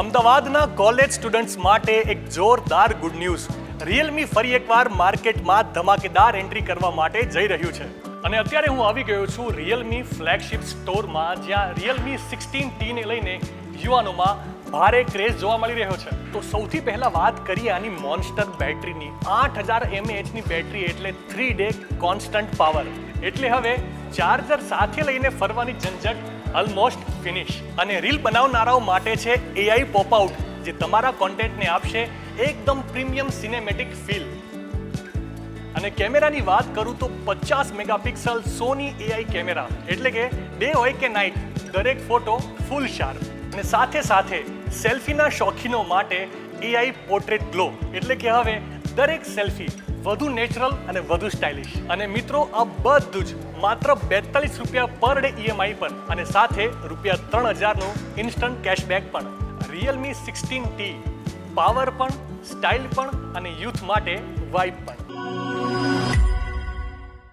અમદાવાદના college students માટે એક જોરદાર ગુડ ન્યૂઝ. રિયલમી ફરી એકવાર માર્કેટમાં ધમાકેદાર એન્ટ્રી કરવા માટે જઈ રહ્યું છે. અને અત્યારે હું આવી ગયો છું રિયલમી ફ્લેગશિપ સ્ટોરમાં, જ્યાં રિયલમી 16T ને લઈને યુવાનોમાં ભારે ક્રેઝ જોવા મળી રહ્યો છે. તો સૌથી પહેલા વાત કરીએ આની મોન્સ્ટર બેટરીની. 8000 mAhની બેટરી એટલે 3 ડે કોન્સ્ટન્ટ પાવર. એટલે હવે ચાર્જર સાથે લઈને ફરવાની ઝંઝટ ઓલમોસ્ટ ફિનિશ. અને રીલ બનાવનારાઓ માટે છે AI પોપઆઉટ, જે તમારા કોન્ટેન્ટને આપશે એકદમ પ્રીમિયમ સિનેમેટિક ફીલ. અને કેમેરાની વાત કરું તો 50 મેગાપિક્સલ સોની AI કેમેરા, એટલે કે ડે હોય કે નાઇટ દરેક ફોટો ફૂલ શાર્પ. અને સાથે સાથે સેલ્ફીના શોખીનો માટે AI પોર્ટ્રેટ ગ્લો, એટલે કે હવે દરેક સેલ્ફી વધુ નેચરલ અને વધુ સ્ટાઇલિશ. અને મિત્રો, આ બધું જ માત્ર 42 રૂપિયા પર ડે EMI પર, અને સાથે રૂપિયા 3000નું ઇન્સ્ટન્ટ કેશબેક પણ. રિયલમી 16T પાવર પણ, સ્ટાઇલ પણ અને યુથ માટે વાઇબ પણ.